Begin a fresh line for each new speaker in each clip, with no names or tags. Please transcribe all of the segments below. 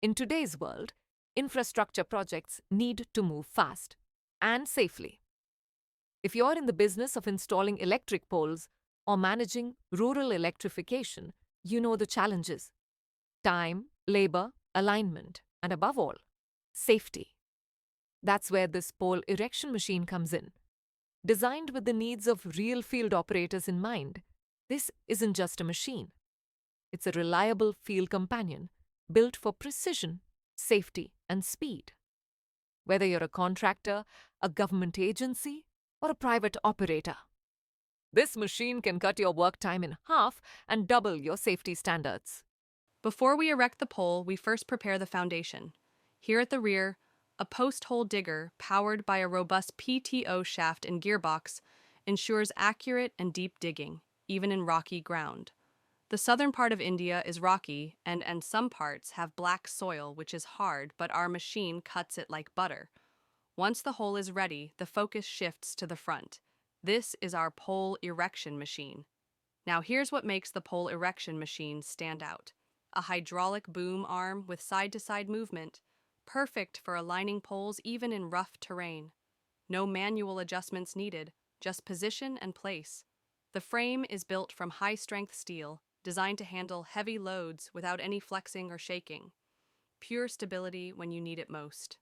In today's world, infrastructure projects need to move fast and safely. If you're in the business of installing electric poles or managing rural electrification, you know the challenges: time, labor, alignment, and above all, safety. That's where this pole erection machine comes in. Designed with the needs of real field operators in mind, this isn't just a machine. It's a reliable field companion built for precision, safety, and speed. Whether you're a contractor, a government agency, or a private operator, this machine can cut your work time in half and double your safety standards.
Before we erect the pole, we first prepare the foundation. Here at the rear, a post hole digger powered by a robust PTO shaft and gearbox ensures accurate and deep digging, even in rocky ground. The southern part of India is rocky and some parts have black soil, which is hard, but our machine cuts it like butter. Once the hole is ready, the focus shifts to the front. This is our pole erection machine. Now here's what makes the pole erection machine stand out: a hydraulic boom arm with side-to-side movement, perfect for aligning poles even in rough terrain. No manual adjustments needed, just position and place. The frame is built from high-strength steel, designed to handle heavy loads without any flexing or shaking. Pure stability when you need it most.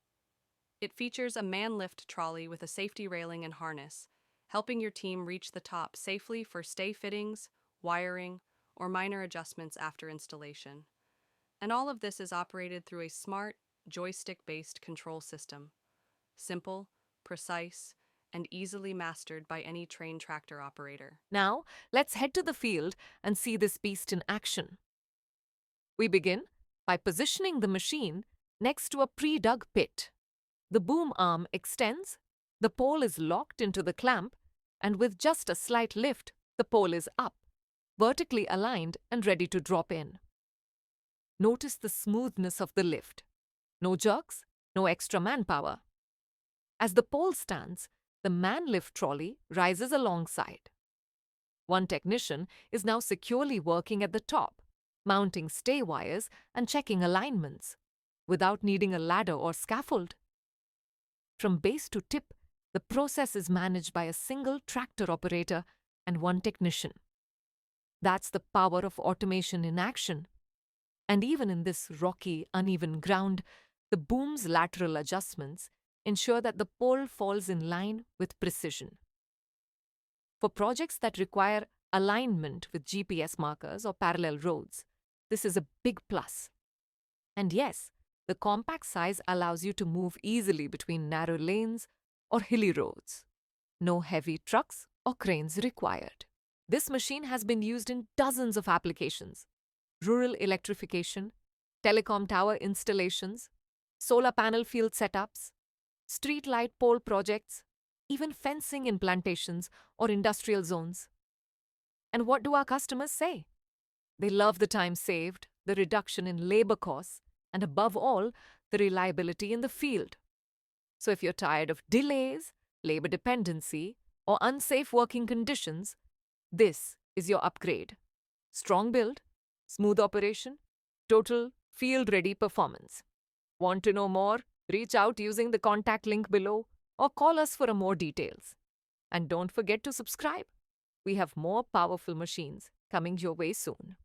It features a man-lift trolley with a safety railing and harness, helping your team reach the top safely for stay fittings, wiring, or minor adjustments after installation. And all of this is operated through a smart, joystick-based control system. Simple, precise, and easily mastered by any trained tractor operator.
Now, let's head to the field and see this beast in action. We begin by positioning the machine next to a pre-dug pit. The boom arm extends, the pole is locked into the clamp, and with just a slight lift, the pole is up, vertically aligned and ready to drop in. Notice the smoothness of the lift. No jerks, no extra manpower. As the pole stands, the man-lift trolley rises alongside. One technician is now securely working at the top, mounting stay wires and checking alignments, without needing a ladder or scaffold. From base to tip, the process is managed by a single tractor operator and one technician. That's the power of automation in action. And even in this rocky, uneven ground, the boom's lateral adjustments ensure that the pole falls in line with precision. For projects that require alignment with GPS markers or parallel roads, this is a big plus. And yes, the compact size allows you to move easily between narrow lanes or hilly roads. No heavy trucks or cranes required. This machine has been used in dozens of applications: rural electrification, telecom tower installations, solar panel field setups, street light pole projects, even fencing in plantations or industrial zones. And what do our customers say? They love the time saved, the reduction in labor costs, and above all, the reliability in the field. So if you're tired of delays, labor dependency, or unsafe working conditions, this is your upgrade. Strong build, smooth operation, total field-ready performance. Want to know more? Reach out using the contact link below or call us for more details. And don't forget to subscribe. We have more powerful machines coming your way soon.